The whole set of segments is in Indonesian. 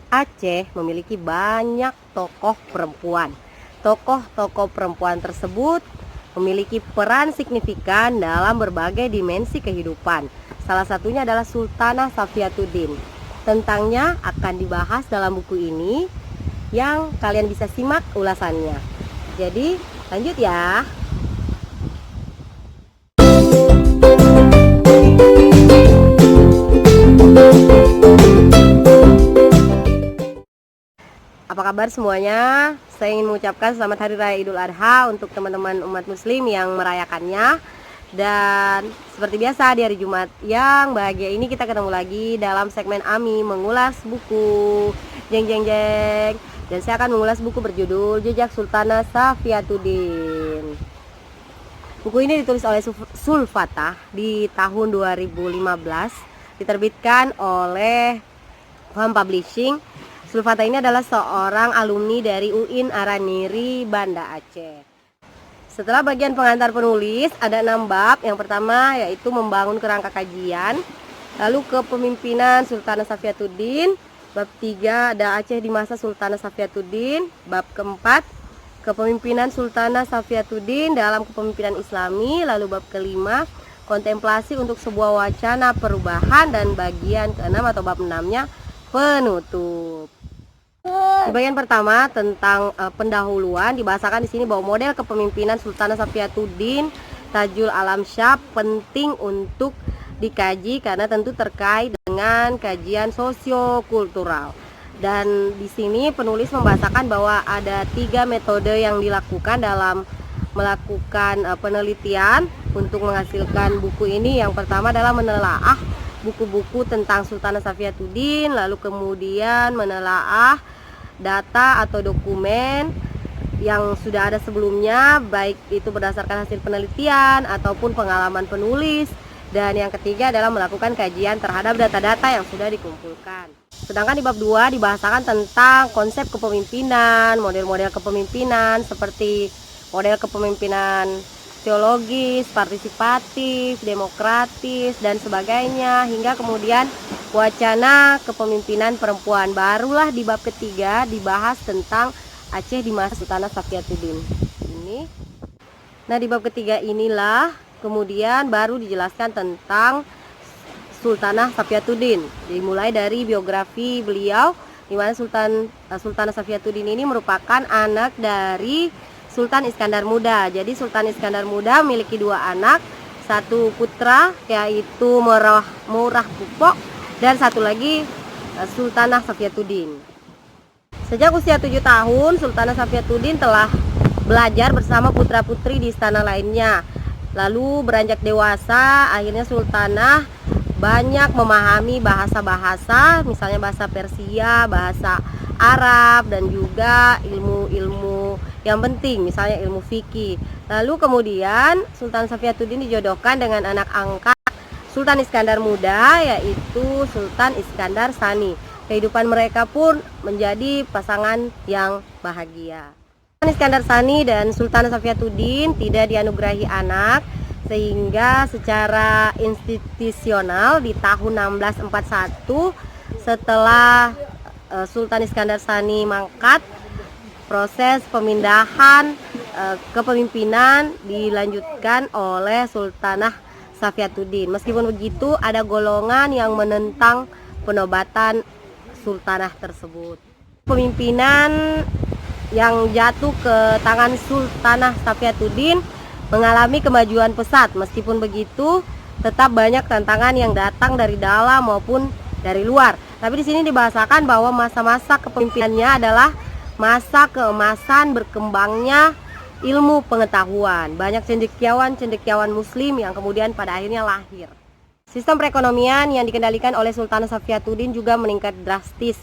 Aceh memiliki banyak tokoh perempuan. Tokoh-tokoh perempuan tersebut memiliki peran signifikan dalam berbagai dimensi kehidupan. Salah satunya adalah Sultanah Safiatuddin. Tentangnya akan dibahas dalam buku ini yang kalian bisa simak ulasannya. Jadi, lanjut ya. Apa kabar semuanya? Saya ingin mengucapkan selamat Hari Raya Idul Adha untuk teman-teman umat muslim yang merayakannya. Dan seperti biasa di hari Jumat yang bahagia ini kita ketemu lagi dalam segmen Ami mengulas buku. Jeng jeng jeng. Dan saya akan mengulas buku berjudul Jejak Sultanah Safiatuddin. Buku ini ditulis oleh Sulfatah di tahun 2015, diterbitkan oleh Faham Publishing. Sulfatah ini adalah seorang alumni dari UIN Araniri, Banda Aceh. Setelah bagian pengantar penulis, ada 6 bab. Yang pertama yaitu membangun kerangka kajian, lalu kepemimpinan Sultanah Safiatuddin. Bab 3 ada Aceh di masa Sultanah Safiatuddin. Bab keempat, kepemimpinan Sultanah Safiatuddin dalam kepemimpinan Islami. Lalu bab kelima, kontemplasi untuk sebuah wacana perubahan. Dan bagian keenam atau bab 6-nya penutup. Di bagian pertama tentang pendahuluan dibahasakan di sini bahwa model kepemimpinan Sultanah Safiatuddin Tajul Alam Shah penting untuk dikaji karena tentu terkait dengan kajian sosiokultural. Dan di sini penulis membahasakan bahwa ada 3 metode yang dilakukan dalam melakukan penelitian untuk menghasilkan buku ini. Yang pertama adalah menelaah buku-buku tentang Sultanah Safiatuddin, lalu kemudian menelaah data atau dokumen yang sudah ada sebelumnya, baik itu berdasarkan hasil penelitian ataupun pengalaman penulis. Dan yang ketiga adalah melakukan kajian terhadap data-data yang sudah dikumpulkan. Sedangkan di bab 2 dibahasakan tentang konsep kepemimpinan, model-model kepemimpinan seperti model kepemimpinan teologis, partisipatif, demokratis, dan sebagainya, hingga kemudian wacana kepemimpinan perempuan. Barulah di bab ketiga dibahas tentang Aceh di masa Sultanah Safiatuddin ini. Nah, di bab ketiga inilah kemudian baru dijelaskan tentang Sultanah Safiatuddin. Dimulai dari biografi beliau, di mana Sultanah Safiatuddin ini merupakan anak dari Sultan Iskandar Muda. Jadi Sultan Iskandar Muda memiliki 2 anak, satu putra yaitu Murah Pupok, dan satu lagi Sultanah Safiatuddin. Sejak usia 7 tahun, Sultanah Safiatuddin telah belajar bersama putra-putri di istana lainnya. Lalu beranjak dewasa, akhirnya Sultanah banyak memahami bahasa-bahasa, misalnya bahasa Persia, bahasa Arab, dan juga ilmu-ilmu yang penting, misalnya ilmu fikih. Lalu kemudian Sultan Safiatuddin dijodohkan dengan anak angkat Sultan Iskandar Muda, yaitu Sultan Iskandar Sani. Kehidupan mereka pun menjadi pasangan yang bahagia. Sultan Iskandar Sani dan Sultan Safiatuddin tidak dianugerahi anak, sehingga secara institusional di tahun 1641 setelah Sultan Iskandar Sani mangkat, proses pemindahan kepemimpinan dilanjutkan oleh Sultanah Safiatuddin. Meskipun begitu, ada golongan yang menentang penobatan sultanah tersebut. Pemimpinan yang jatuh ke tangan Sultanah Safiatuddin mengalami kemajuan pesat. Meskipun begitu, tetap banyak tantangan yang datang dari dalam maupun dari luar. Tapi di sini dibahasakan bahwa masa-masa kepemimpinannya adalah masa keemasan berkembangnya ilmu pengetahuan. Banyak cendekiawan-cendekiawan muslim yang kemudian pada akhirnya lahir. Sistem perekonomian yang dikendalikan oleh Sultanah Safiatuddin juga meningkat drastis,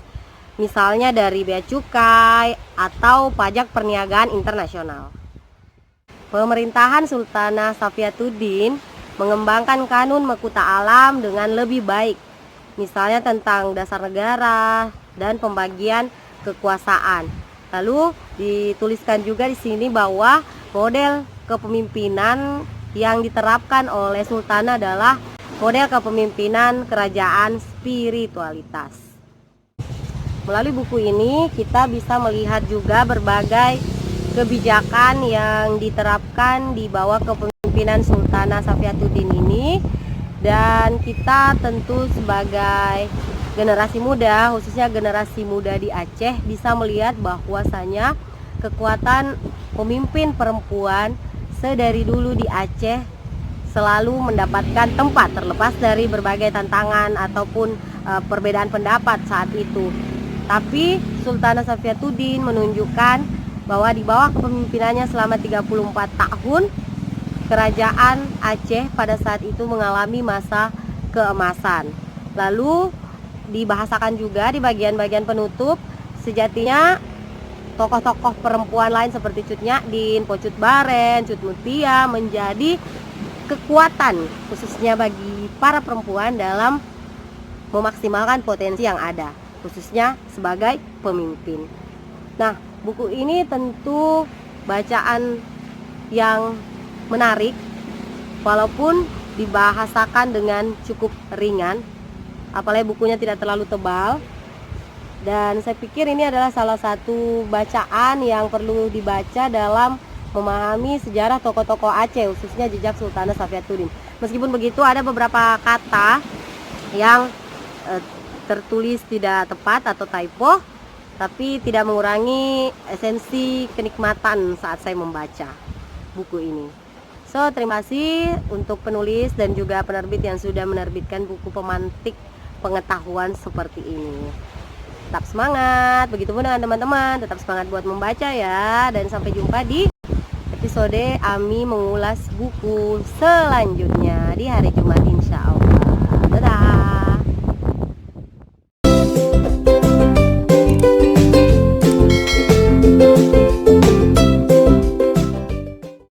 misalnya dari bea cukai atau pajak perniagaan internasional. Pemerintahan Sultanah Safiatuddin mengembangkan kanun Mekuta Alam dengan lebih baik, misalnya tentang dasar negara dan pembagian kekuasaan. Lalu dituliskan juga di sini bahwa model kepemimpinan yang diterapkan oleh Sultan adalah model kepemimpinan kerajaan spiritualitas. Melalui buku ini kita bisa melihat juga berbagai kebijakan yang diterapkan di bawah kepemimpinan Sultanah Safiatuddin ini. Dan kita tentu sebagai generasi muda, khususnya generasi muda di Aceh, bisa melihat bahwasanya kekuatan pemimpin perempuan sedari dulu di Aceh selalu mendapatkan tempat, terlepas dari berbagai tantangan ataupun perbedaan pendapat saat itu. Tapi Sultanah Safiatuddin menunjukkan bahwa di bawah kepemimpinannya selama 34 tahun, kerajaan Aceh pada saat itu mengalami masa keemasan. Lalu dibahasakan juga di bagian-bagian penutup, sejatinya tokoh-tokoh perempuan lain seperti Cut Nyadin, Po Cut Baren, Cut Mutia menjadi kekuatan khususnya bagi para perempuan dalam memaksimalkan potensi yang ada, khususnya sebagai pemimpin. Nah, buku ini tentu bacaan yang menarik, walaupun dibahasakan dengan cukup ringan, apalagi bukunya tidak terlalu tebal. Dan saya pikir ini adalah salah satu bacaan yang perlu dibaca dalam memahami sejarah tokoh-tokoh Aceh, khususnya jejak Sultanah Safiatuddin. Meskipun begitu, ada beberapa kata yang tertulis tidak tepat atau typo, tapi tidak mengurangi esensi kenikmatan saat saya membaca buku ini. So, terima kasih untuk penulis dan juga penerbit yang sudah menerbitkan buku pemantik pengetahuan seperti ini. Tetap semangat, begitupun dengan teman-teman, tetap semangat buat membaca ya. Dan sampai jumpa di episode Ami mengulas buku selanjutnya di hari Jumat insya Allah.